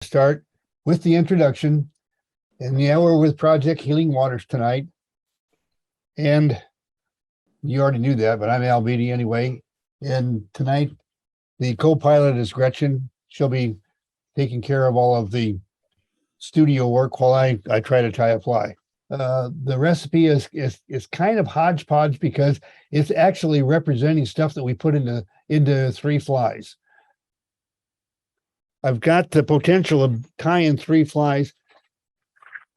Start with the introduction. And yeah, we're with Project Healing Waters tonight. And you already knew that, but I'm Al Beatty anyway. And tonight, the co-pilot is Gretchen. She'll be taking care of all of the studio work while I try to tie a fly. The recipe is kind of hodgepodge because it's actually representing stuff that we put into three flies. I've got the potential of tying three flies.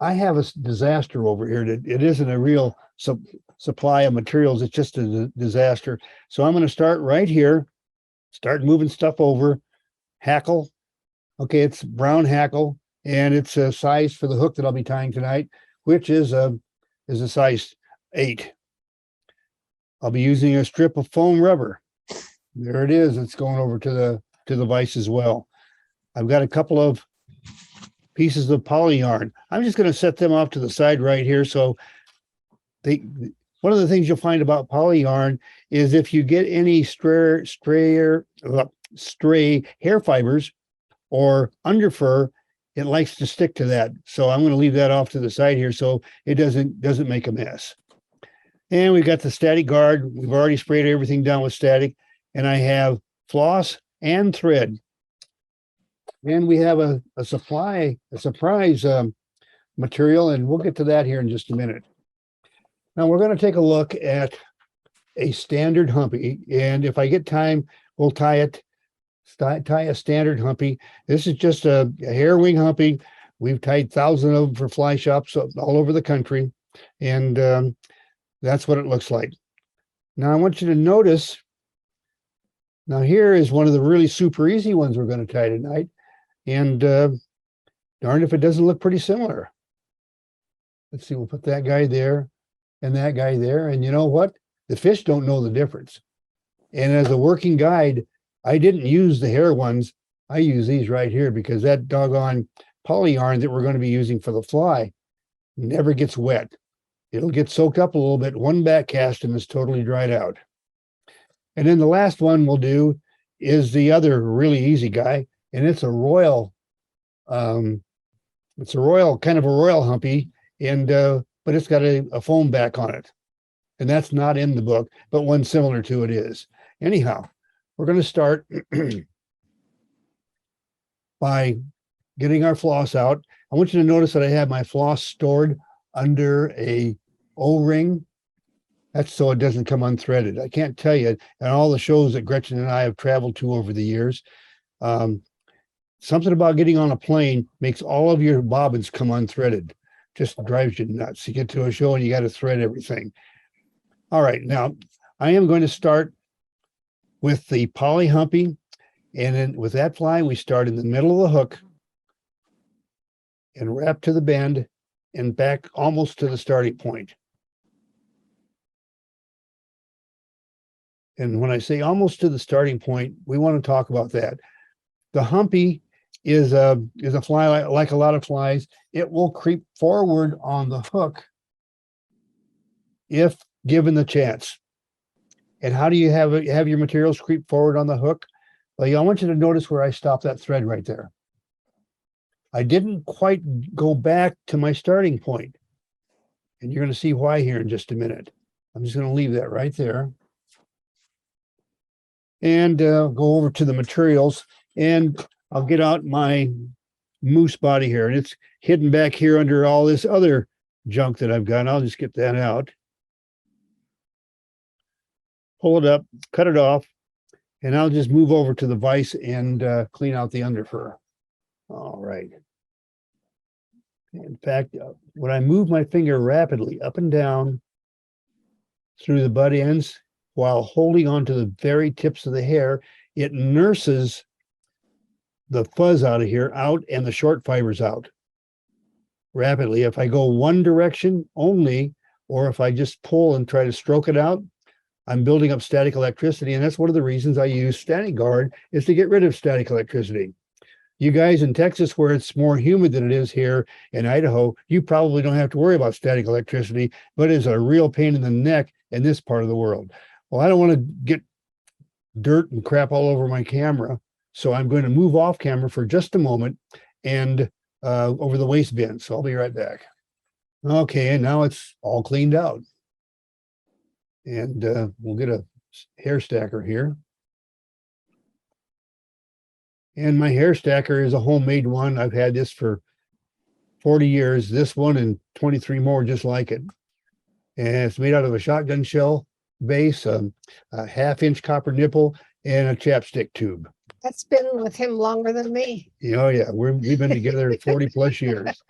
I have a disaster over here. It isn't a real supply of materials. It's just a disaster. So I'm going to start right here, start moving stuff over. Hackle. Okay, it's brown hackle, and it's a size for the hook that I'll be tying tonight, which is a size 8. I'll be using a strip of foam rubber. There it is. It's going over to the vise as well. I've got a couple of pieces of poly yarn. I'm just going to set them off to the side right here. So one of the things you'll find about poly yarn is if you get any stray hair fibers or underfur, it likes to stick to that. So I'm going to leave that off to the side here so it doesn't make a mess. And we've got the static guard. We've already sprayed everything down with static, and I have floss and thread. And we have a surprise material, and we'll get to that here in just a minute. Now we're going to take a look at a standard humpy, and if I get time, we'll tie a standard humpy. This is just a hair wing humpy. We've tied thousands of them for fly shops all over the country, and that's what it looks like. Now I want you to notice, now here is one of the really super easy ones we're going to tie tonight. And darn if it doesn't look pretty similar. Let's see, we'll put that guy there and that guy there. And you know what? The fish don't know the difference. And as a working guide, I didn't use the hair ones. I use these right here because that doggone poly yarn that we're going to be using for the fly never gets wet. It'll get soaked up a little bit, one back cast, and it's totally dried out. And then the last one we'll do is the other really easy guy. And it's a royal, kind of a royal humpy, and but it's got a foam back on it. And that's not in the book, but one similar to it is. Anyhow, we're going to start by getting our floss out. I want you to notice that I have my floss stored under a O-ring. That's so it doesn't come unthreaded. I can't tell you, and all the shows that Gretchen and I have traveled to over the years, something about getting on a plane makes all of your bobbins come unthreaded. Just drives you nuts. You get to a show and you got to thread everything. All right, now I am going to start with the poly humpy. And then with that fly, we start in the middle of the hook and wrap to the bend and back almost to the starting point. And when I say almost to the starting point, we want to talk about that. The humpy is a fly like a lot of flies. It will creep forward on the hook if given the chance. And how do you have your materials creep forward on the hook? Well, I want you to notice where I stopped that thread right there. I didn't quite go back to my starting point. And you're going to see why here in just a minute. I'm just going to leave that right there. And go over to the materials, and I'll get out my moose body here, and it's hidden back here under all this other junk that I've got. I'll just get that out. Pull it up, cut it off, and I'll just move over to the vise and clean out the underfur. All right. In fact, when I move my finger rapidly up and down through the butt ends while holding onto the very tips of the hair, it nurses the fuzz out of here out and the short fibers out rapidly. If I go one direction only, or if I just pull and try to stroke it out, I'm building up static electricity. And that's one of the reasons I use static guard, is to get rid of static electricity. You guys in Texas, where it's more humid than it is here in Idaho, you probably don't have to worry about static electricity, but it's a real pain in the neck in this part of the world. Well, I don't want to get dirt and crap all over my camera. So I'm going to move off camera for just a moment and over the waist bend. So I'll be right back. Okay, and now it's all cleaned out. And we'll get a hair stacker here. And my hair stacker is a homemade one. I've had this for 40 years. This one and 23 more just like it. And it's made out of a shotgun shell base, a half-inch copper nipple, and a chapstick tube. That's been with him longer than me. Oh yeah, we've been together 40 plus years.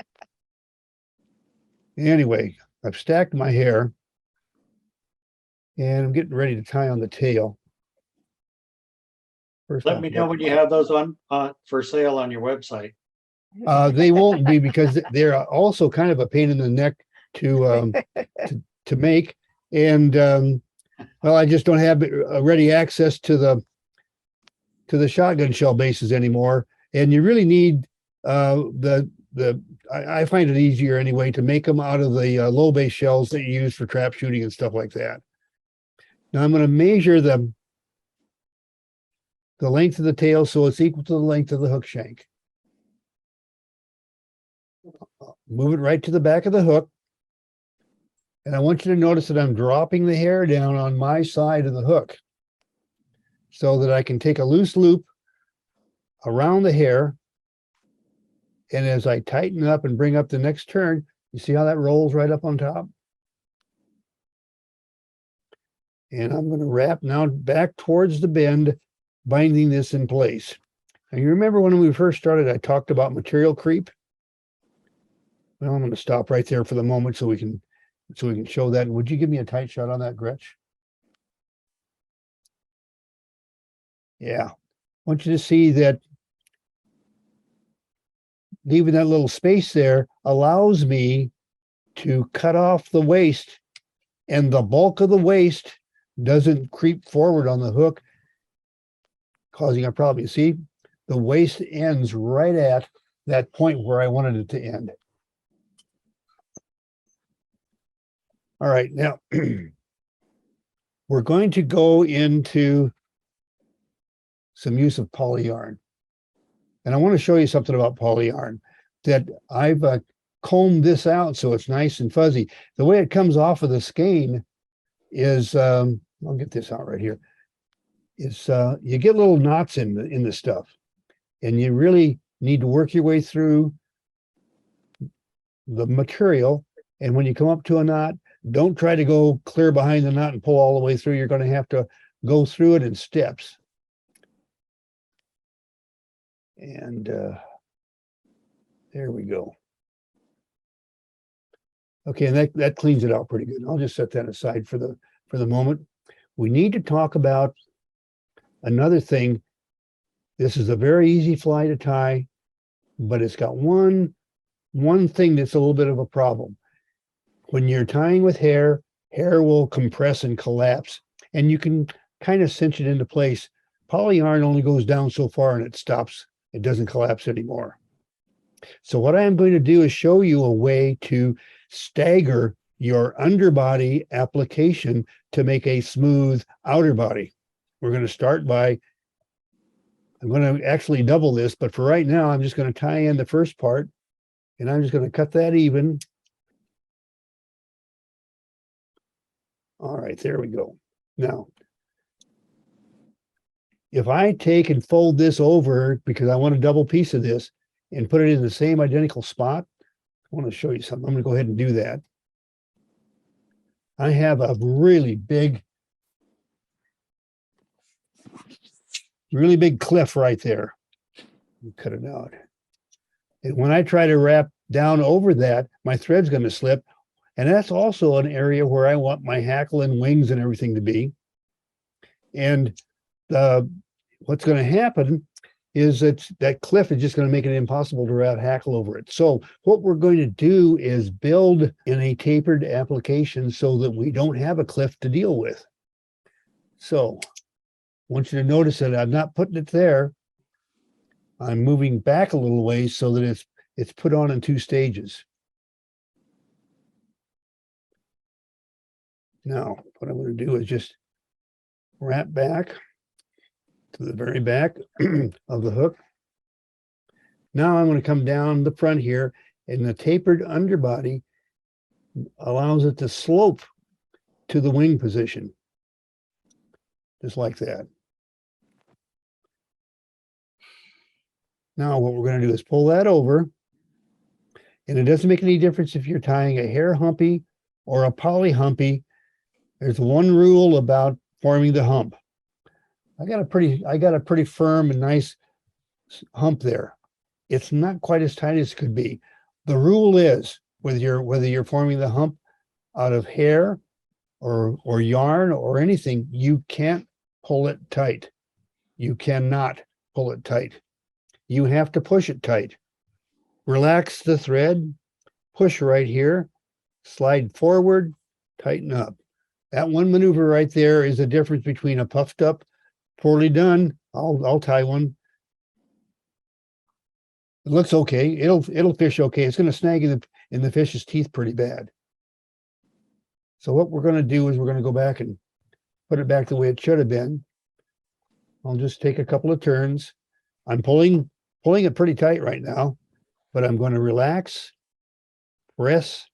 Anyway, I've stacked my hair and I'm getting ready to tie on the tail. First Let me know when you have those on for sale on your website. They won't be because they're also kind of a pain in the neck to make, and well, I just don't have ready access to the shotgun shell bases anymore. And you really need I find it easier anyway to make them out of the low base shells that you use for trap shooting and stuff like that. Now I'm going to measure the length of the tail so it's equal to the length of the hook shank. Move it right to the back of the hook. And I want you to notice that I'm dropping the hair down on my side of the hook so that I can take a loose loop around the hair. And as I tighten up and bring up the next turn, you see how that rolls right up on top? And I'm going to wrap now back towards the bend, binding this in place. And you remember when we first started, I talked about material creep? Well, I'm going to stop right there for the moment so we can show that. Would you give me a tight shot on that, Gretch? Yeah. I want you to see that leaving that little space there allows me to cut off the waist, and the bulk of the waist doesn't creep forward on the hook, causing a problem. You see, the waist ends right at that point where I wanted it to end. All right, now we're going to go into some use of poly yarn. And I want to show you something about poly yarn that I've combed this out so it's nice and fuzzy. The way it comes off of the skein is, I'll get this out right here, is you get little knots in the stuff. And you really need to work your way through the material. And when you come up to a knot, don't try to go clear behind the knot and pull all the way through. You're going to have to go through it in steps. And there we go. Okay, and that cleans it out pretty good. I'll just set that aside for the moment. We need to talk about another thing. This is a very easy fly to tie, but it's got one thing that's a little bit of a problem. When you're tying with hair will compress and collapse, and you can kind of cinch it into place. Poly yarn only goes down so far and it stops. It doesn't collapse anymore. So what I am going to do is show you a way to stagger your underbody application to make a smooth outer body. We're going to start by, I'm going to actually double this, but for right now, I'm just going to tie in the first part, and I'm just going to cut that even. All right, there we go. Now, if I take and fold this over, because I want a double piece of this, and put it in the same identical spot, I want to show you something. I'm going to go ahead and do that. I have a really big cliff right there. Cut it out. And when I try to wrap down over that, my thread's going to slip. And that's also an area where I want my hackle and wings and everything to be. And what's going to happen is that cliff is just going to make it impossible to wrap hackle over it. So what we're going to do is build in a tapered application so that we don't have a cliff to deal with. So I want you to notice that I'm not putting it there. I'm moving back a little ways so that it's put on in 2 stages. Now, what I'm going to do is just wrap back to the very back of the hook. Now I'm going to come down the front here, and the tapered underbody allows it to slope to the wing position. Just like that. Now what we're going to do is pull that over. And it doesn't make any difference if you're tying a hair humpy or a poly humpy. There's one rule about forming the hump. I got a pretty firm and nice hump there. It's not quite as tight as it could be. The rule is whether you're forming the hump out of hair or yarn or anything, you can't pull it tight. You cannot pull it tight. You have to push it tight. Relax the thread, push right here, slide forward, tighten up. That one maneuver right there is the difference between a puffed up, poorly done. I'll tie one. It looks okay. It'll fish okay. It's going to snag in the fish's teeth pretty bad. So what we're going to do is we're going to go back and put it back the way it should have been. I'll just take a couple of turns. I'm pulling it pretty tight right now, but I'm going to relax, press,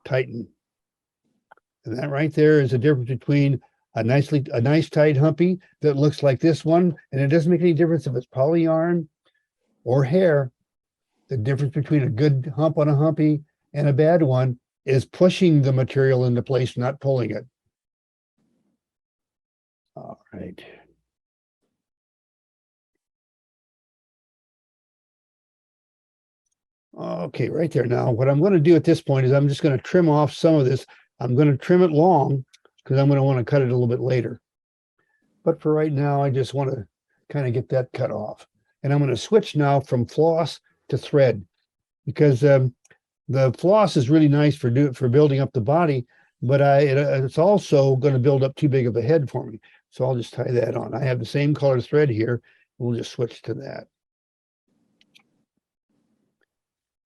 tighten. And that right there is the difference between a nice tight humpy that looks like this one, and it doesn't make any difference if it's poly yarn or hair. The difference between a good hump on a humpy and a bad one is pushing the material into place, not pulling it. All right. Okay, right there. Now, what I'm going to do at this point is I'm just going to trim off some of this. I'm going to trim it long because I'm going to want to cut it a little bit later. But for right now, I just want to kind of get that cut off. And I'm going to switch now from floss to thread because the floss is really nice for building up the body, but it's also going to build up too big of a head for me. So I'll just tie that on. I have the same color thread here. We'll just switch to that.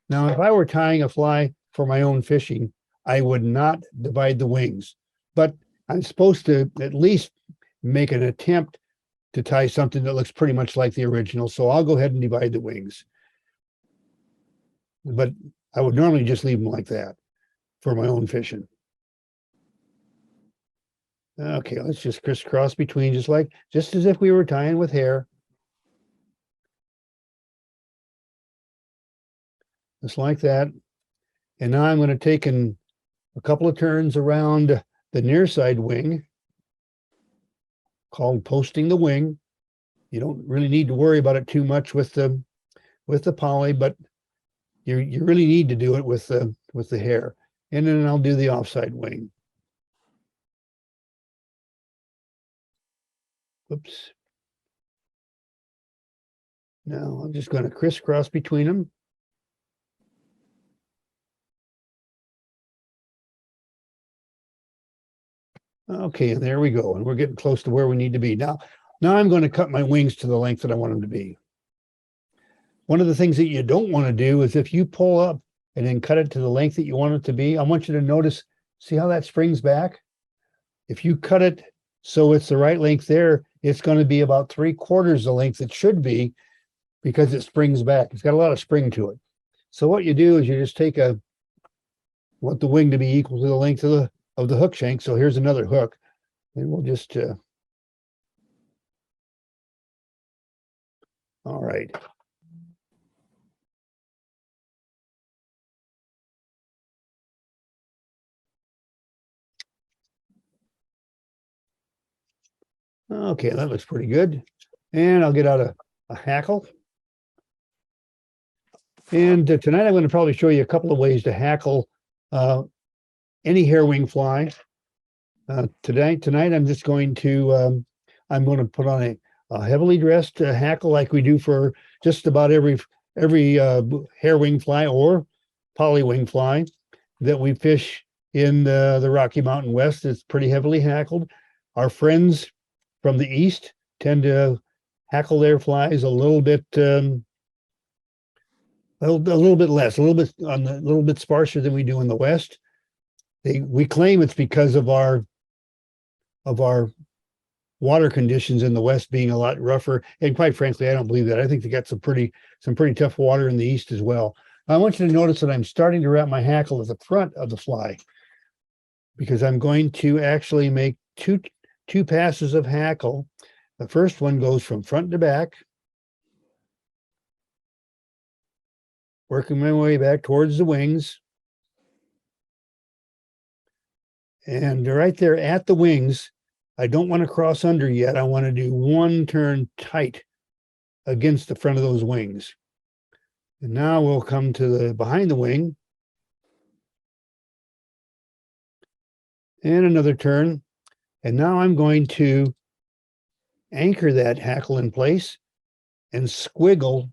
Now, if I were tying a fly for my own fishing, I would not divide the wings, but I'm supposed to at least make an attempt to tie something that looks pretty much like the original. So I'll go ahead and divide the wings. But I would normally just leave them like that for my own fishing. Okay, let's just crisscross between just as if we were tying with hair. Just like that. And now I'm going to take a couple of turns around the near side wing, called posting the wing. You don't really need to worry about it too much with the poly, but you really need to do it with the hair. And then I'll do the offside wing. Whoops. Now I'm just going to crisscross between them. Okay, and there we go. And we're getting close to where we need to be. Now I'm going to cut my wings to the length that I want them to be. One of the things that you don't want to do is if you pull up and then cut it to the length that you want it to be, I want you to notice, see how that springs back? If you cut it so it's the right length there, it's going to be about 3/4 the length it should be because it springs back. It's got a lot of spring to it. So what you do is you just take want the wing to be equal to the length of the hook shank. So here's another hook, and we'll just all right. Okay, that looks pretty good. And I'll get out a hackle. And tonight I'm going to probably show you a couple of ways to hackle any hair wing fly. Tonight I'm just going to put on a heavily dressed hackle like we do for just about every hair wing fly or poly wing fly that we fish in the Rocky Mountain West. It's pretty heavily hackled. Our friends from the East tend to hackle their flies a little bit less, a little bit sparser than we do in the West. We claim it's because of our water conditions in the west being a lot rougher. And quite frankly, I don't believe that. I think they got some pretty tough water in the east as well. I want you to notice that I'm starting to wrap my hackle at the front of the fly, because I'm going to actually make two passes of hackle. The first one goes from front to back, working my way back towards the wings. And right there at the wings, I don't want to cross under yet. I want to do one turn tight against the front of those wings. And now we'll come to the behind the wing. And another turn. And now I'm going to anchor that hackle in place and squiggle,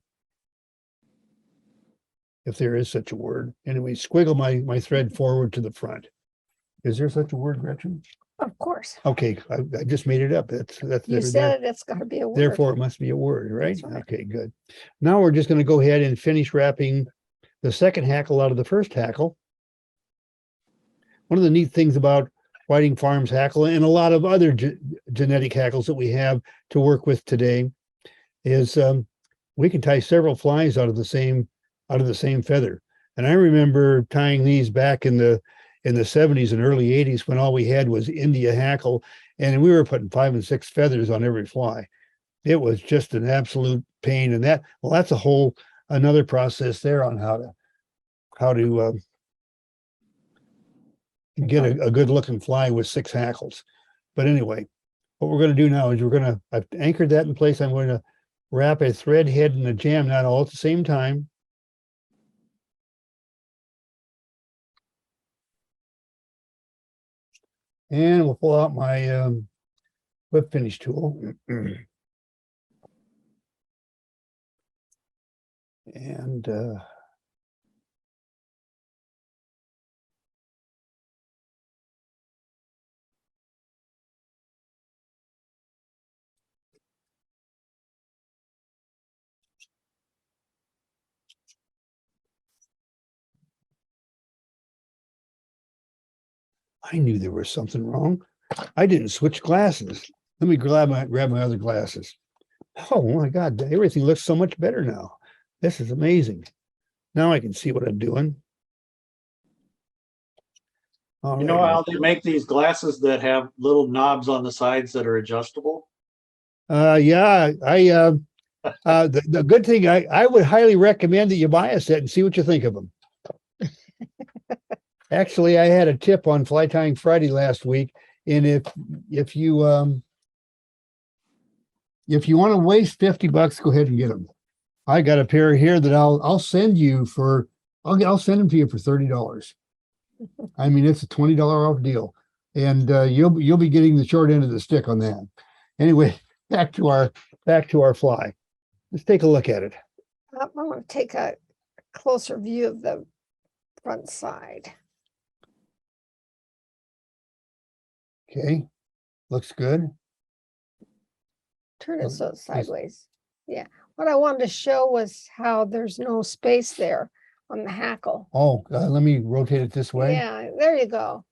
if there is such a word. Anyway, squiggle my thread forward to the front. Is there such a word, Gretchen? Of course. Okay, I just made it up. That's You said it, it's gotta be a word. therefore it must be a word, right? That's right. Okay, good. Now we're just going to go ahead and finish wrapping the second hackle out of the first hackle. One of the neat things about Whiting Farms hackle and a lot of other genetic hackles that we have to work with today is we can tie several flies out of the same feather. And I remember tying these back in the 70s and early 80s when all we had was India hackle, and we were putting 5 and 6 feathers on every fly. It was just an absolute pain. And that's a whole another process there on how to get a good looking fly with 6 hackles. But anyway, what we're going to do now is I've anchored that in place. I'm going to wrap a thread head and a jam knot all at the same time. And we'll pull out my whip finish tool. And I knew there was something wrong. I didn't switch glasses. Let me grab my other glasses. Oh my God, everything looks so much better now. This is amazing. Now I can see what I'm doing. All You know right. how they make these glasses that have little knobs on the sides that are adjustable? Yeah, the good thing, I would highly recommend that you buy a set and see what you think of them. Actually, I had a tip on Fly Tying Friday last week, and if you want to waste $50, go ahead and get them. I got a pair here that I'll send you for I'll send them to you for $30. I mean, it's a $20 off deal, and you'll be getting the short end of the stick on that. Anyway, back to our fly. Let's take a look at it. I want to take a closer view of the front side. Okay, looks good. Turn it so it's sideways. Yeah. What I wanted to show was how there's no space there on the hackle. Oh, let me rotate it this way. Yeah, there you go.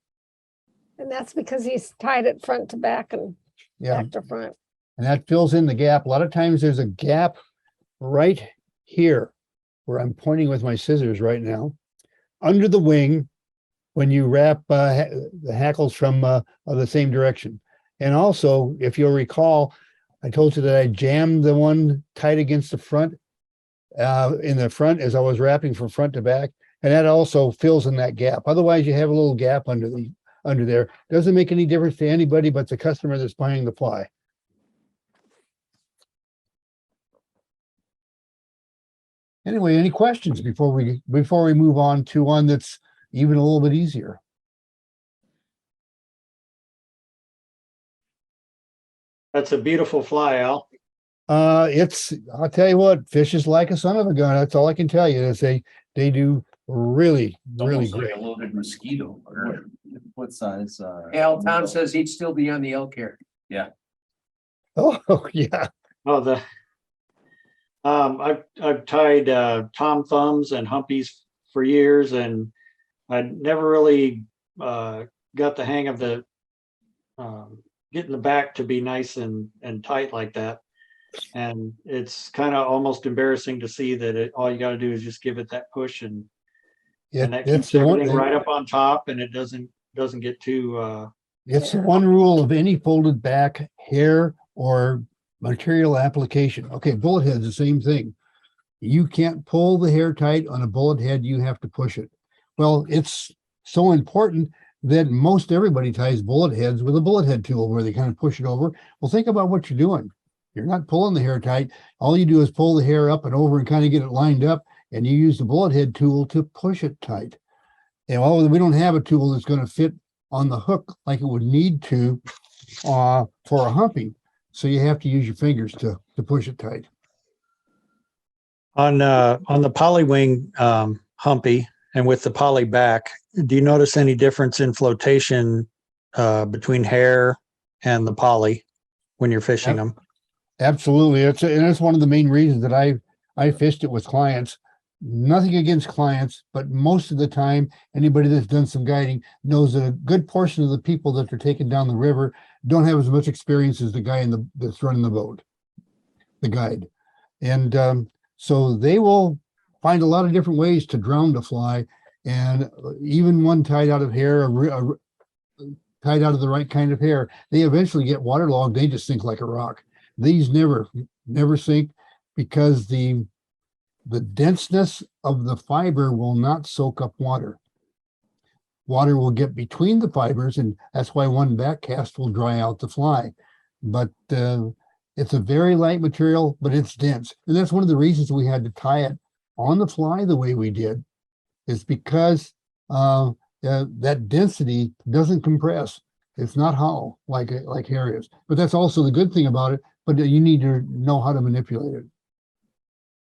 And that's because he's tied it front to back and Yeah, back to front. and that fills in the gap. A lot of times there's a gap right here where I'm pointing with my scissors right now, under the wing, when you wrap the hackles from the same direction. And also, if you'll recall, I told you that I jammed the one tight against the front, in the front as I was wrapping from front to back, and that also fills in that gap. Otherwise, you have a little gap under there. Doesn't make any difference to anybody but the customer that's buying the fly. Anyway, any questions before we move on to one that's even a little bit easier? That's a beautiful fly, Al. I'll tell you what, fish is like a son of a gun. That's all I can tell you. Is they do really, It's really almost like great. a loaded mosquito. What size? Al, Tom says he'd still be on the elk here. Oh, yeah. Oh, I've tied Tom Thumbs and Humpies for years, and I never really got the hang of the getting the back to be nice and tight like that. And it's kind of almost embarrassing to see that all you got to do is just give it that push, and that It's keeps the one, everything right up on top, and it doesn't get too, it's the one rule of any folded back hair or material application. Okay, bullet head's the same thing. You can't pull the hair tight on a bullet head, you have to push it. Well, it's so important that most everybody ties bullet heads with a bullet head tool where they kind of push it over. Well, think about what you're doing. You're not pulling the hair tight. All you do is pull the hair up and over and kind of get it lined up, and you use the bullet head tool to push it tight. And well, we don't have a tool that's going to fit on the hook like it would need to for a humpy. So you have to use your fingers to push it tight. on the polywing humpy and with the poly back, do you notice any difference in flotation between hair and the poly when you're fishing them? Absolutely. And it's one of the main reasons that I fished it with clients. Nothing against clients, but most of the time, anybody that's done some guiding knows that a good portion of the people that are taking down the river don't have as much experience as the guy that's running the boat, the guide. And so they will find a lot of different ways to drown the fly, and even one tied out of hair, tied out of the right kind of hair, they eventually get waterlogged. They just sink like a rock. These never sink because the denseness of the fiber will not soak up water. Water will get between the fibers, and that's why one back cast will dry out the fly. But it's a very light material, but it's dense. And that's one of the reasons we had to tie it on the fly the way we did, is because that density doesn't compress. It's not hollow like hair is. But that's also the good thing about it, but you need to know how to manipulate it.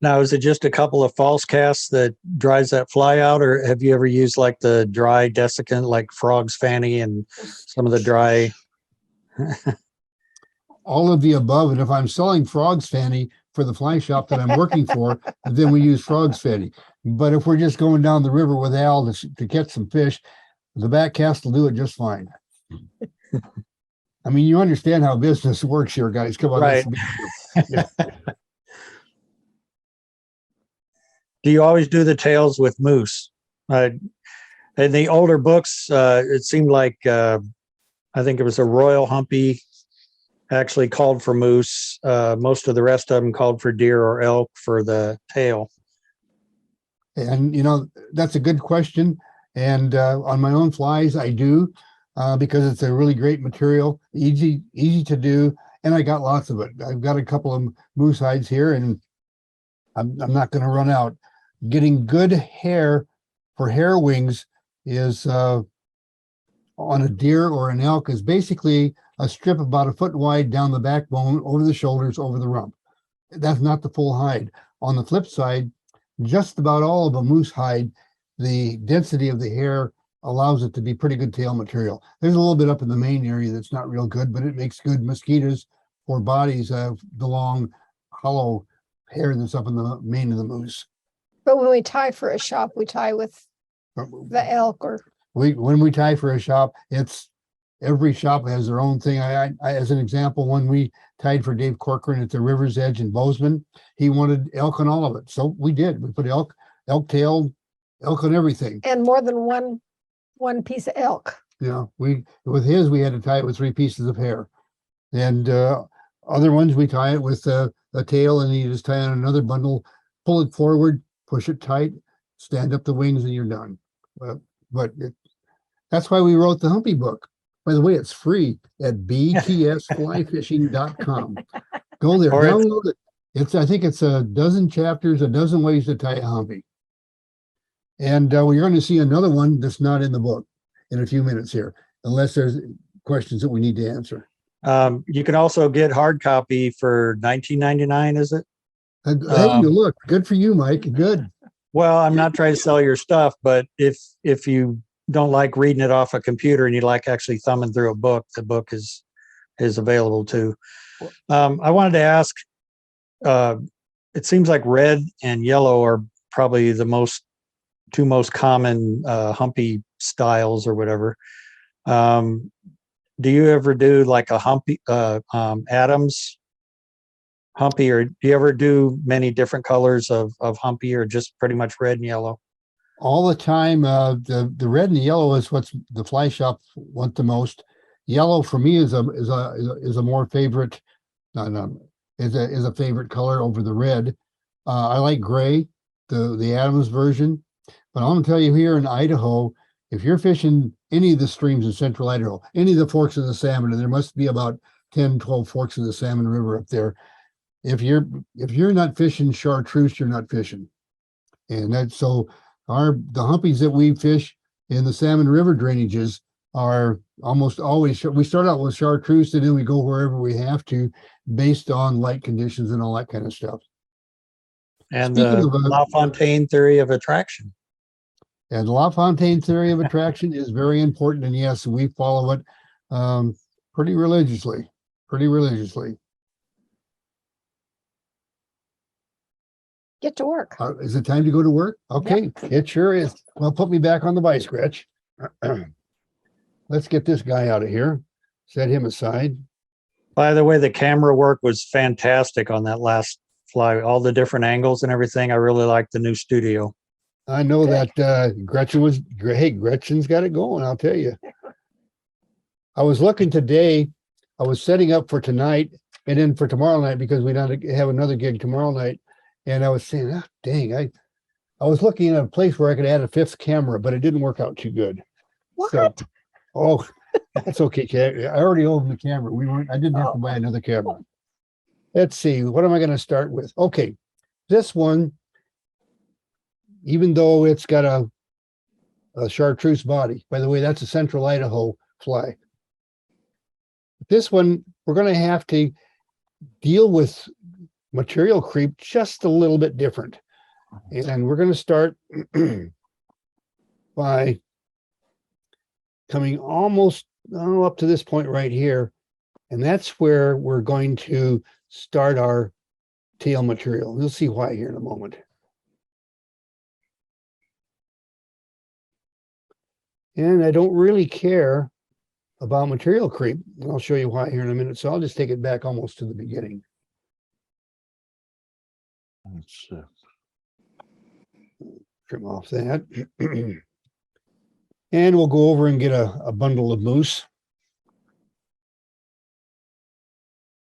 Now, is it just a couple of false casts that dries that fly out, or have you ever used like the dry desiccant, like frog's fanny and some of the dry? All of the above. And if I'm selling frog's fanny for the fly shop that I'm working for, then we use frog's fanny. But if we're just going down the river with Al to catch some fish, the back cast will do it just fine. I mean, you understand how business works here, guys. Come on. Right. Yeah. Do you always do the tails with moose? In the older books, it seemed like I think it was a royal humpy actually called for moose. Most of the rest of them called for deer or elk for the tail. And, that's a good question. And on my own flies, I do because it's a really great material, easy to do. And I got lots of it. I've got a couple of moose hides here, and I'm not going to run out. Getting good hair for hair wings is on a deer or an elk is basically a strip about a foot wide down the backbone, over the shoulders, over the rump. That's not the full hide. On the flip side, just about all of a moose hide, the density of the hair allows it to be pretty good tail material. There's a little bit up in the main area that's not real good, but it makes good mosquitoes or bodies of the long, hollow hair that's up in the mane of the moose. But when we tie for a shop, we tie with the elk or. When we tie for a shop, it's every shop has their own thing. I as an example, when we tied for Dave Corcoran at the River's Edge in Bozeman, he wanted elk on all of it. So we did. We put elk tail, elk on everything. And more than one piece of elk. Yeah, with his, we had to tie it with 3 pieces of hair. And other ones, we tie it with a tail, and you just tie on another bundle, pull it forward, push it tight, stand up the wings, and you're done. That's why we wrote the Humpy book. By the way, it's free at btsflyfishing.com. Go there, download it. I think it's a dozen chapters, a dozen ways to tie a humpy. And we're going to see another one that's not in the book in a few minutes here, unless there's questions that we need to answer. You can also get hard copy for $19.99, is it? Hey, look, good for you, Mike. Good. Well, I'm not trying to sell your stuff, but if you don't like reading it off a computer and you like actually thumbing through a book, the book is available too. I wanted to ask, it seems like red and yellow are probably the two most common humpy styles or whatever. do you ever do like a Humpy, Adams Humpy, or do you ever do many different colors of Humpy, or just pretty much red and yellow? All the time. The red and the yellow is what's the fly shop want the most. Yellow for me is a more favorite, no, is a favorite color over the red. I like gray, the Adams version, but I'm gonna tell you here in Idaho, if you're fishing any of the streams in central Idaho, any of the forks of the salmon, and there must be about 10, 12 forks of the Salmon River up there. If you're not fishing chartreuse, you're not fishing. And that's so the humpies that we fish in the Salmon River drainages are almost always, we start out with chartreuse and then we go wherever we have to based on light conditions and all that kind of stuff. And Speaking the of, LaFontaine theory of attraction. And LaFontaine theory of attraction is very important. And yes, we follow it pretty religiously, pretty religiously. Get to work. Is it time to go to work? Okay, it sure is. Well, put me back on the vice, Gretch. Let's get this guy out of here. Set him aside. By the way, the camera work was fantastic on that last fly. All the different angles and everything. I really like the new studio. I know Good. that Gretchen was, hey, Gretchen's got it going, I'll tell you. I was looking today, I was setting up for tonight and then for tomorrow night because we don't have another gig tomorrow night. And I was saying, ah, dang, I was looking at a place where I could add a fifth camera, but it didn't work out too good. What? So, oh, that's okay, Kat. I already owned the camera. I didn't have to Oh. buy another camera. Let's see, what am I going to start with? Okay, this one, even though it's got a chartreuse body, by the way, that's a Central Idaho fly. This one, we're going to have to deal with material creep just a little bit different. And we're going to start by coming almost up to this point right here. And that's where we're going to start our tail material. You'll see why here in a moment. And I don't really care about material creep. And I'll show you why here in a minute. So I'll just take it back almost to the beginning. Let's trim off that. And we'll go over and get a bundle of moose.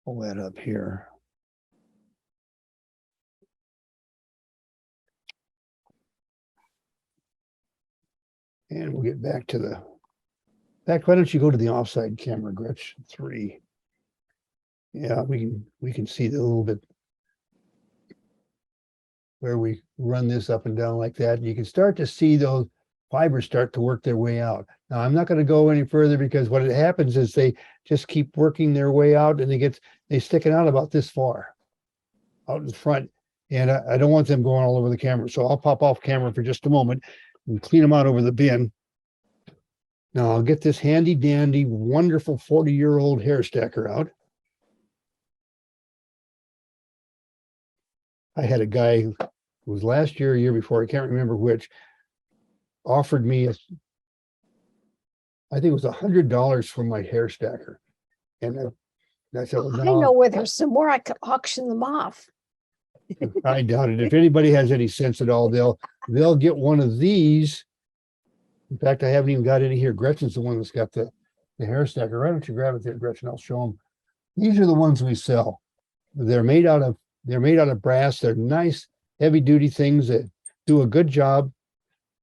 Pull that up here. And we'll get back to why don't you go to the offside camera, Gretch? 3. Yeah, we can see the little bit where we run this up and down like that. And you can start to see those fibers start to work their way out. Now, I'm not going to go any further because what happens is they just keep working their way out and they stick it out about this far out in front. And I don't want them going all over the camera. So I'll pop off camera for just a moment and clean them out over the bin. Now I'll get this handy dandy, wonderful 40-year-old hair stacker out. I had a guy who was last year, or year before, I can't remember which, offered me I think it was $100 for my hair stacker. And I said, well, I no, know where there's some more. I could auction them off. I doubt it. If anybody has any sense at all, they'll get one of these. In fact, I haven't even got any here. Gretchen's the one that's got the hair stacker. Why don't you grab it there, Gretchen? I'll show them. These are the ones we sell. They're made out of brass. They're nice, heavy duty things that do a good job.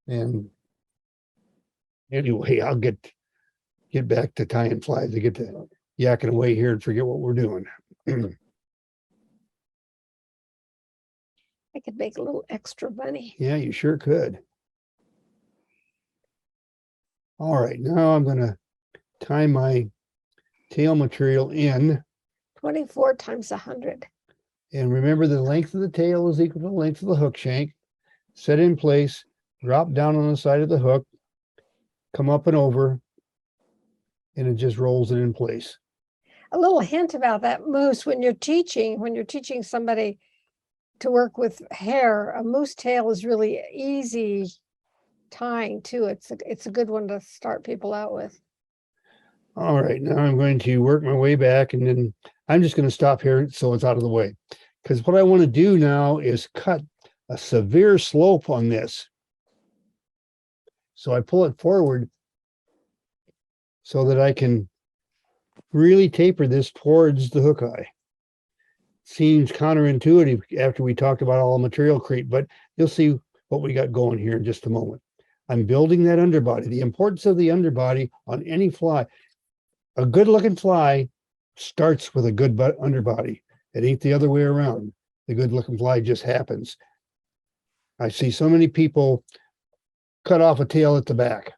And anyway, I'll get back to tying flies. I get to yakking away here and forget what we're doing. I could make a little extra money. Yeah, you sure could. All right, now I'm going to tie my tail material in. 24 times 100. And remember, the length of the tail is equal to the length of the hook shank. Set in place, drop down on the side of the hook, come up and over, and it just rolls it in place. A little hint about that moose when you're teaching somebody to work with hair, a moose tail is really easy tying too. It's a good one to start people out with. All right, now I'm going to work my way back and then I'm just going to stop here so it's out of the way. Because what I want to do now is cut a severe slope on this. So I pull it forward so that I can really taper this towards the hook eye. Seems counterintuitive after we talked about all material creep, but you'll see what we got going here in just a moment. I'm building that underbody. The importance of the underbody on any fly. A good looking fly starts with a good underbody. It ain't the other way around. The good looking fly just happens. I see so many people cut off a tail at the back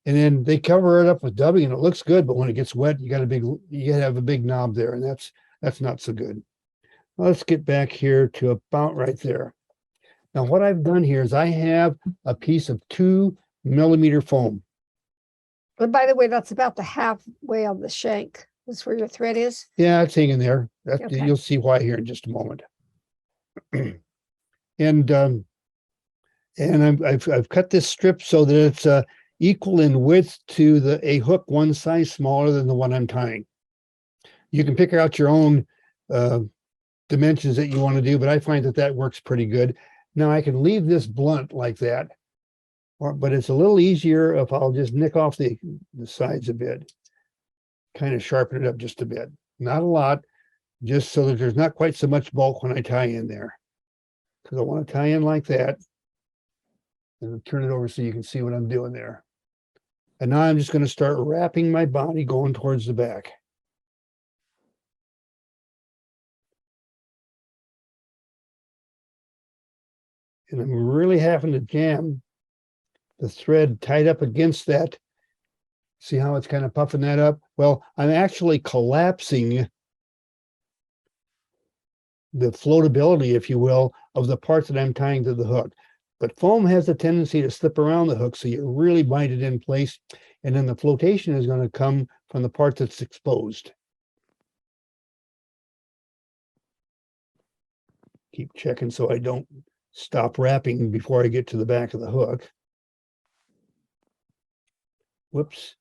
and then they cover it up with dubbing and it looks good, but when it gets wet, you have a big knob there, and that's not so good. Let's get back here to about right there. Now what I've done here is I have a piece of 2mm foam. But by the way, that's about the halfway of the shank. That's where your thread is. Yeah, it's hanging there. Okay. You'll see why here in just a moment. And I've cut this strip so that it's equal in width to a hook one size smaller than the one I'm tying. You can pick out your own dimensions that you want to do, but I find that works pretty good. Now I can leave this blunt like that, but it's a little easier if I'll just nick off the sides a bit, kind of sharpen it up just a bit. Not a lot, just so that there's not quite so much bulk when I tie in there. Because I want to tie in like that. And turn it over so you can see what I'm doing there. And now I'm just going to start wrapping my body going towards the back. And I'm really having to jam the thread tight up against that. See how it's kind of puffing that up? Well, I'm actually collapsing the floatability, if you will, of the parts that I'm tying to the hook. But foam has a tendency to slip around the hook, so you really bind it in place. And then the flotation is going to come from the part that's exposed. Keep checking so I don't stop wrapping before I get to the back of the hook. Whoops.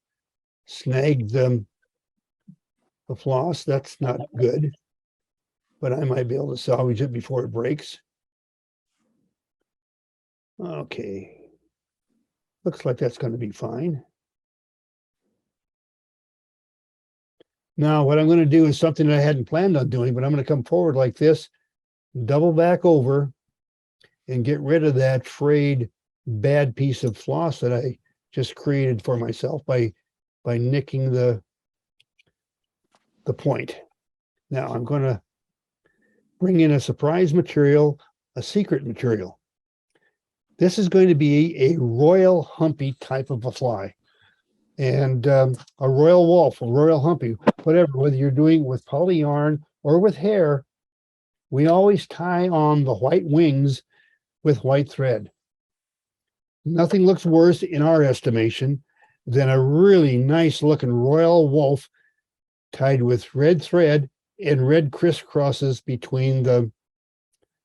Snagged the floss. That's not good. But I might be able to salvage it before it breaks. Okay. Looks like that's going to be fine. Now, what I'm going to do is something that I hadn't planned on doing, but I'm going to come forward like this, double back over, and get rid of that frayed bad piece of floss that I just created for myself by nicking the point. Now I'm going to bring in a surprise material, a secret material. This is going to be a royal humpy type of a fly. And a royal wolf, a royal humpy, whatever, whether you're doing with poly yarn or with hair, we always tie on the white wings with white thread. Nothing looks worse in our estimation than a really nice looking royal wolf tied with red thread and red crisscrosses between the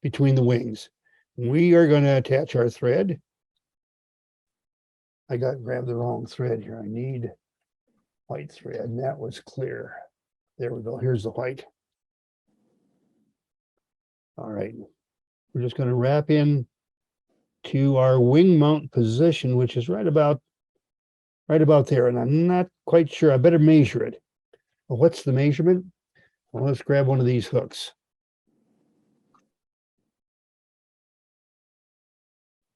wings. We are going to attach our thread. I grabbed the wrong thread here. I need white thread, and that was clear. There we go. Here's the white. All right. We're just going to wrap in to our wing mount position, which is right about there. And I'm not quite sure. I better measure it. Well, what's the measurement? Well, let's grab one of these hooks.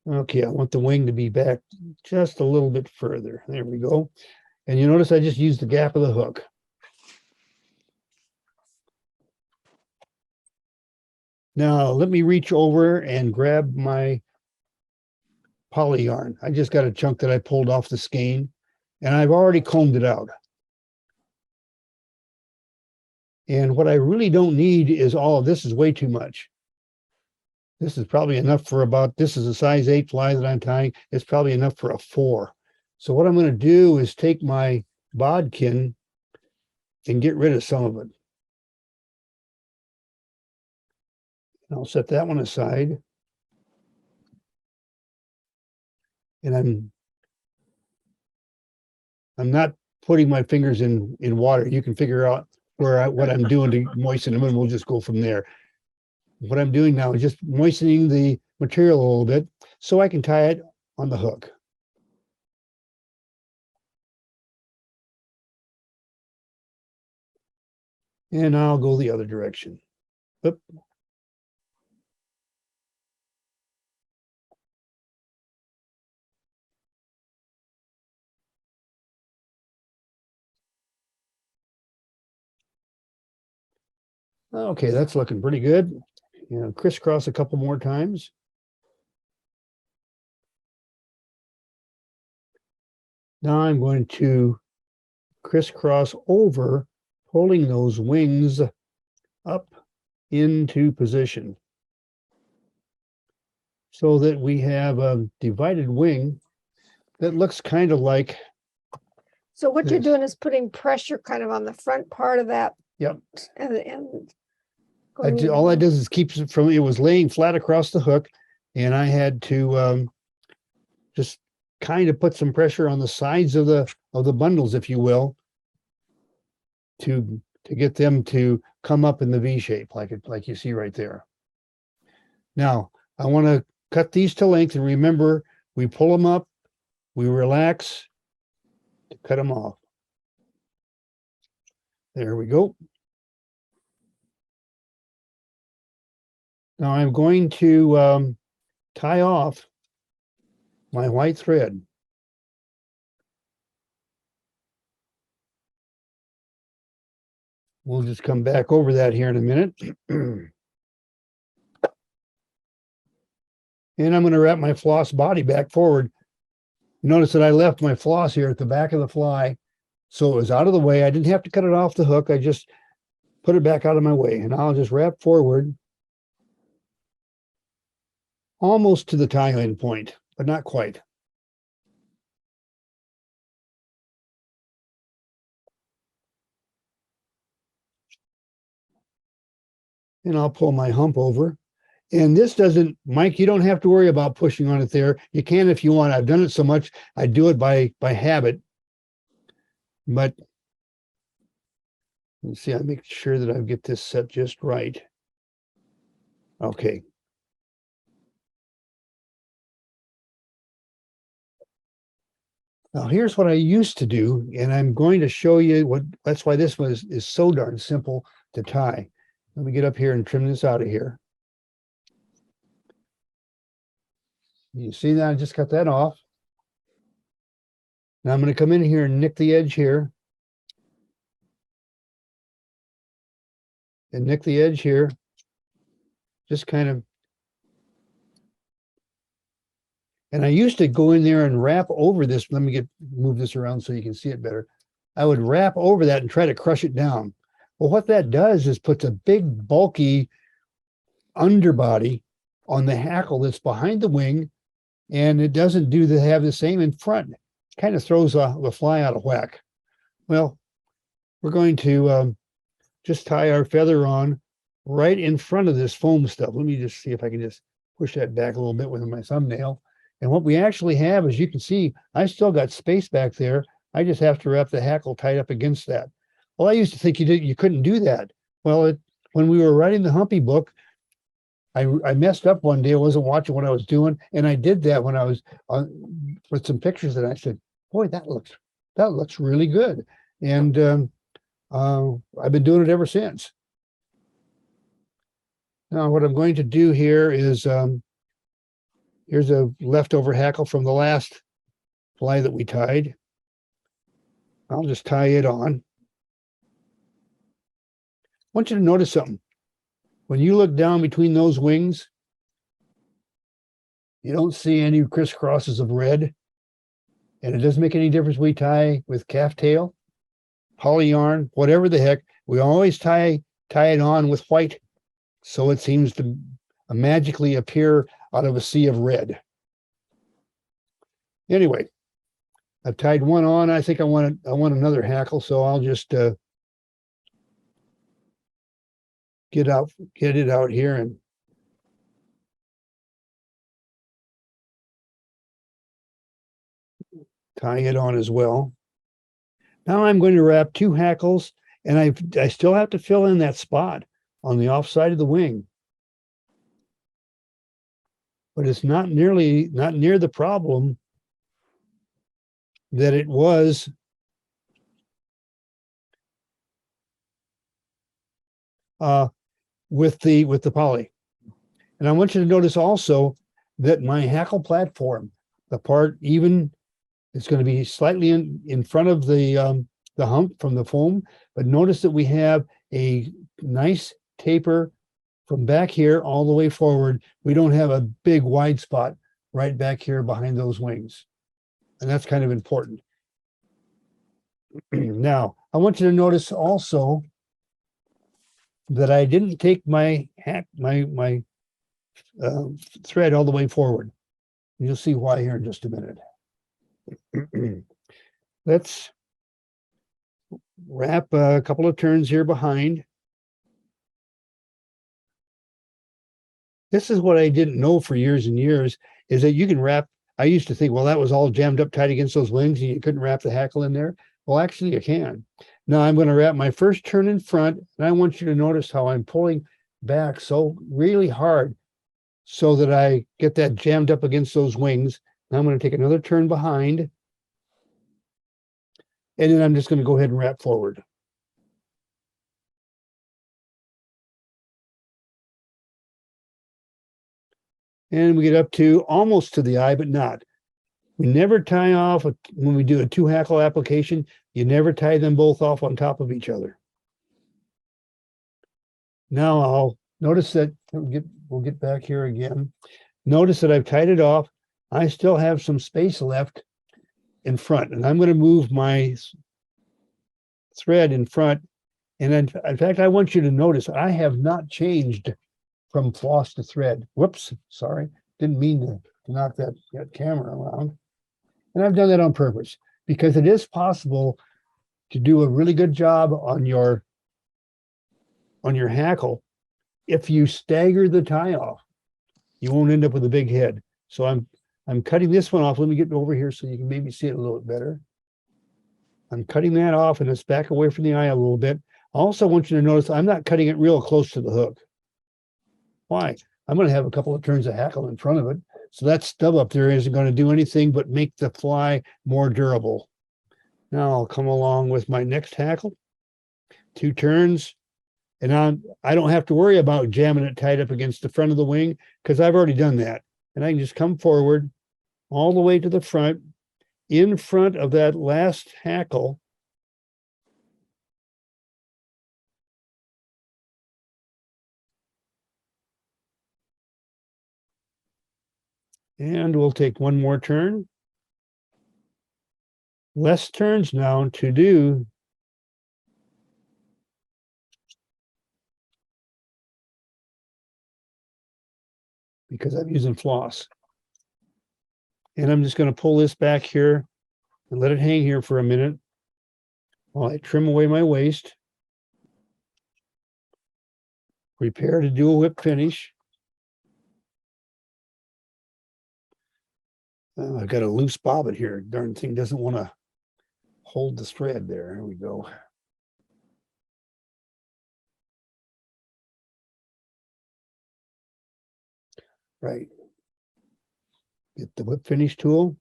Okay, I want the wing to be back just a little bit further. There we go. And you notice I just used the gap of the hook. Now, let me reach over and grab my poly yarn. I just got a chunk that I pulled off the skein, and I've already combed it out. And what I really don't need is all of this. Is way too much. This is probably enough for this is a size 8 fly that I'm tying. It's probably enough for a 4. So what I'm going to do is take my bodkin and get rid of some of it. And I'll set that one aside. And I'm not putting my fingers in water. You can figure out what I'm doing to moisten them, and we'll just go from there. What I'm doing now is just moistening the material a little bit so I can tie it on the hook. And I'll go the other direction. Oop. Okay, that's looking pretty good. Crisscross a couple more times. Now I'm going to crisscross over, pulling those wings up into position so that we have a divided wing that looks kind of like, So what you're Yes. doing is putting pressure kind of on the front part of that. Yep. And all that does is keeps it from, it was laying flat across the hook, and I had to just kind of put some pressure on the sides of the bundles, if you will, to get them to come up in the V shape like you see right there. Now, I want to cut these to length, and remember, we pull them up, we relax to cut them off. There we go. Now I'm going to tie off my white thread. We'll just come back over that here in a minute. And I'm going to wrap my floss body back forward. Notice that I left my floss here at the back of the fly, so it was out of the way. I didn't have to cut it off the hook. I just put it back out of my way, and I'll just wrap forward almost to the tie end point, but not quite. And I'll pull my hump over. And this doesn't, Mike, you don't have to worry about pushing on it there. You can if you want. I've done it so much, I do it by habit. But let's see, I make sure that I get this set just right. Okay. Now here's what I used to do, and I'm going to show you that's why this one is so darn simple to tie. Let me get up here and trim this out of here. You see that? I just cut that off. Now I'm going to come in here and nick the edge here. And nick the edge here. Just kind of. And I used to go in there and wrap over this. Let me move this around so you can see it better. I would wrap over that and try to crush it down. Well, what that does is puts a big, bulky underbody on the hackle that's behind the wing, and it doesn't have the same in front. It kind of throws the fly out of whack. Well, we're going to just tie our feather on right in front of this foam stuff. Let me just see if I can just push that back a little bit with my thumbnail. And what we actually have, as you can see, I still got space back there. I just have to wrap the hackle tight up against that. Well, I used to think you couldn't do that. Well, when we were writing the Humpy book, I messed up one day. I wasn't watching what I was doing, and I did that when I was with some pictures, and I said, "Boy, that looks really good." And I've been doing it ever since. Now, what I'm going to do here is here's a leftover hackle from the last fly that we tied. I'll just tie it on. I want you to notice something. When you look down between those wings, you don't see any crisscrosses of red. And it doesn't make any difference we tie with calf tail, poly yarn, whatever the heck. We always tie it on with white, so it seems to magically appear out of a sea of red. Anyway, I've tied one on. I think I want another hackle, so I'll just get it out here and tie it on as well. Now I'm going to wrap 2 hackles, and I still have to fill in that spot on the offside of the wing. But it's not near the problem that it was with the poly. And I want you to notice also that my hackle platform, the part even, it's going to be slightly in front of the hump from the foam, but notice that we have a nice taper from back here all the way forward. We don't have a big wide spot right back here behind those wings. And that's kind of important. Now, I want you to notice also that I didn't take my thread all the way forward. You'll see why here in just a minute. Let's wrap a couple of turns here behind. This is what I didn't know for years and years, is that you can wrap. I used to think, well, that was all jammed up tight against those wings and you couldn't wrap the hackle in there. Well, actually you can. Now I'm going to wrap my first turn in front, and I want you to notice how I'm pulling back so really hard so that I get that jammed up against those wings. Now I'm going to take another turn behind, and then I'm just going to go ahead and wrap forward. And we get up to almost to the eye, but not. We never tie off, when we do a 2 hackle application, you never tie them both off on top of each other. Now I'll notice that, we'll get back here again. Notice that I've tied it off. I still have some space left in front, and I'm going to move my thread in front. And in fact, I want you to notice I have not changed from floss to thread. Whoops, sorry. Didn't mean to knock that camera around. And I've done that on purpose because it is possible to do a really good job on your hackle. If you stagger the tie off, you won't end up with a big head. So I'm cutting this one off. Let me get over here so you can maybe see it a little bit better. I'm cutting that off, and it's back away from the eye a little bit. I also want you to notice I'm not cutting it real close to the hook. Why? I'm going to have a couple of turns of hackle in front of it. So that stub up there isn't going to do anything but make the fly more durable. Now I'll come along with my next hackle, 2 turns, and I don't have to worry about jamming it tight up against the front of the wing because I've already done that. And I can just come forward all the way to the front, in front of that last hackle. And we'll take one more turn. Less turns now to do. Because I'm using floss. And I'm just going to pull this back here and let it hang here for a minute while I trim away my waist. Prepare to do a whip finish. I've got a loose bobbin here. Darn thing doesn't want to hold the thread there. There we go. Right. Get the whip finish tool.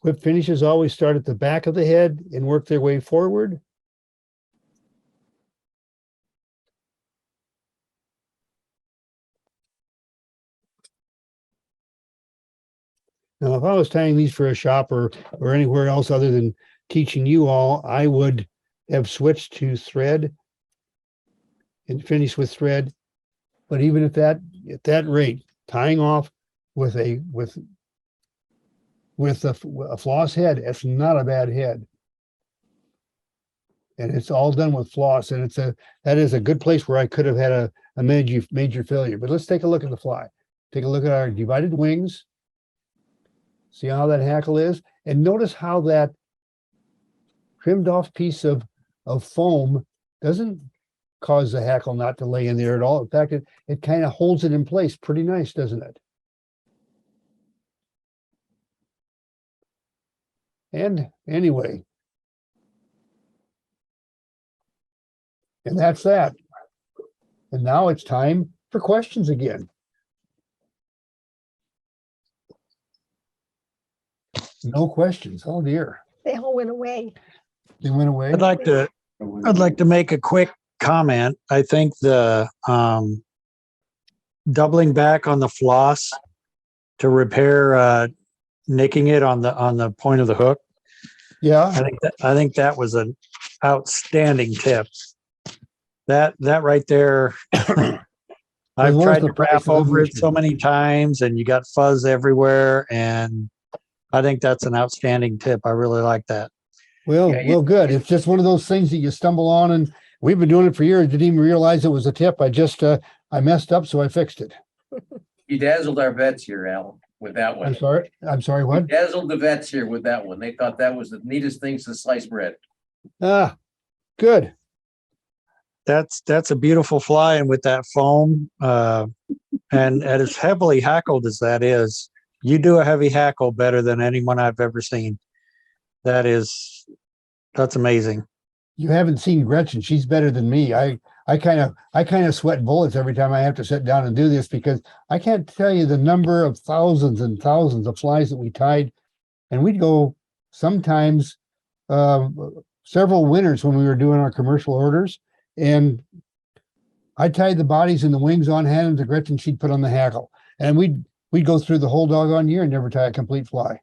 Whip finishes always start at the back of the head and work their way forward. Now, if I was tying these for a shop or anywhere else other than teaching you all, I would have switched to thread and finish with thread. But even at that rate, tying off with a floss head, it's not a bad head. And it's all done with floss, and that is a good place where I could have had a major failure. But let's take a look at the fly. Take a look at our divided wings. See how that hackle is? And notice how that trimmed off piece of foam doesn't cause the hackle not to lay in there at all. In fact, it kind of holds it in place pretty nice, doesn't it? And anyway, And that's that. And now it's time for questions again. No questions. Oh dear. They all went away. They went away. I'd like to make a quick comment. I think the doubling back on the floss to repair nicking it on the point of the hook. Yeah. I think that was an outstanding tip. That right there. I've worth tried the to price graph of over it admission. so many times, and you got fuzz everywhere. And I think that's an outstanding tip. I really like that. Well, Yeah, well, good. It's just one of those things that you stumble on, and we've been doing it for years. Didn't even realize it was a tip. I just, I messed up, so I fixed it. You dazzled our vets here, Al, with that one. I'm sorry. I'm sorry. You What? dazzled the vets here with that one. They thought that was the neatest thing to slice bread. Ah, good. That's a beautiful fly, and with that foam, and as heavily hackled as that is, you do a heavy hackle better than anyone I've ever seen. That's amazing. You haven't seen Gretchen. She's better than me. I kind of sweat bullets every time I have to sit down and do this because I can't tell you the number of thousands and thousands of flies that we tied, and we'd go sometimes several winters when we were doing our commercial orders, and I tied the bodies and the wings on hand, and to Gretchen she'd put on the hackle, and we'd go through the whole doggone year and never tie a complete fly.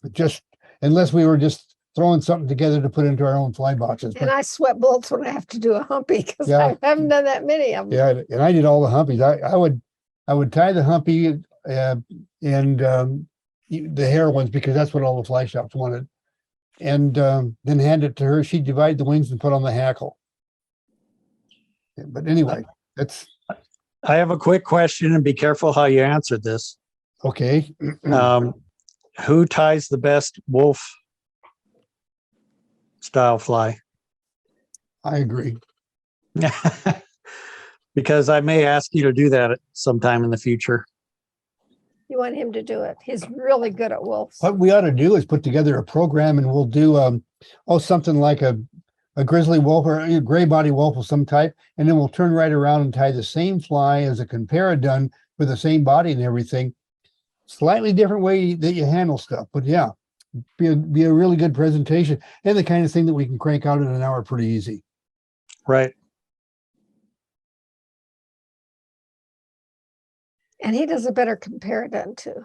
But just unless we were just throwing something together to put into our own fly boxes. And I sweat bullets when I have to do a humpy because Yeah. I haven't done that many of them. Yeah, and I did all the humpies. I would tie the humpy and the hair ones because that's what all the fly shops wanted, and then hand it to her. She'd divide the wings and put on the hackle. But anyway, that's I have a quick question, and be careful how you answer this. okay. Who ties the best wolf style fly? I agree. Because I may ask you to do that sometime in the future. You want him to do it. He's really good at wolves. What we ought to do is put together a program, and we'll do something like a grizzly wolf or a gray body wolf of some type, and then we'll turn right around and tie the same fly as a compara done with the same body and everything. Slightly different way that you handle stuff, but yeah, be a really good presentation and the kind of thing that we can crank out in an hour pretty easy. Right. And he does a better compare done too.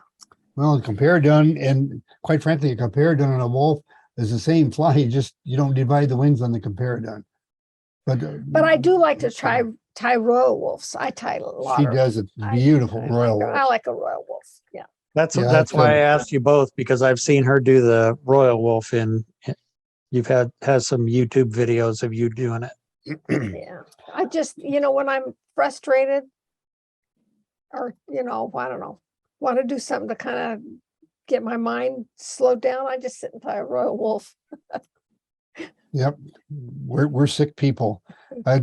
Well, a compare done, and quite frankly, a compare done on a wolf is the same fly. You don't divide the wings on the compare done. But I do like to tie royal wolves. I tie a lot. She does a beautiful royal I wolf. like a royal wolf. Yeah. That's Yeah, why I asked you both, because I've seen her do the royal wolf you've has some YouTube videos of you doing it. Yeah. I just, when I'm frustrated or, I don't know, want to do something to kind of get my mind slowed down, I just sit and tie a royal wolf. Yep, we're sick people. We're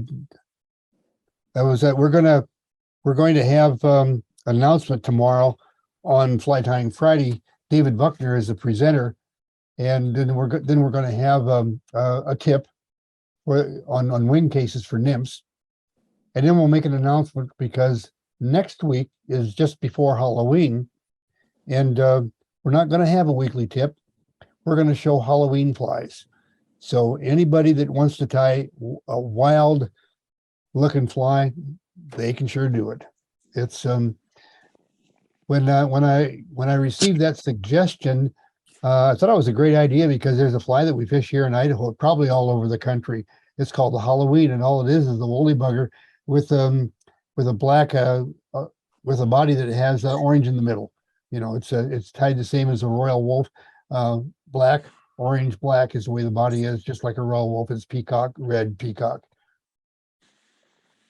going to have announcement tomorrow on Fly Tying Friday. David Buckner is the presenter, and then we're going to have a tip on wing cases for nymphs, and then we'll make an announcement because next week is just before Halloween, and we're not going to have a weekly tip. We're going to show Halloween flies. So anybody that wants to tie a wild looking fly, they can sure do it. It's when I received that suggestion, I thought it was a great idea because there's a fly that we fish here in Idaho, probably all over the country. It's called the Halloween, and all it is the woolly bugger with a black with a body that has orange in the middle. It's tied the same as a royal wolf, black. Orange, black is the way the body is, just like a royal wolf. It's peacock, red peacock.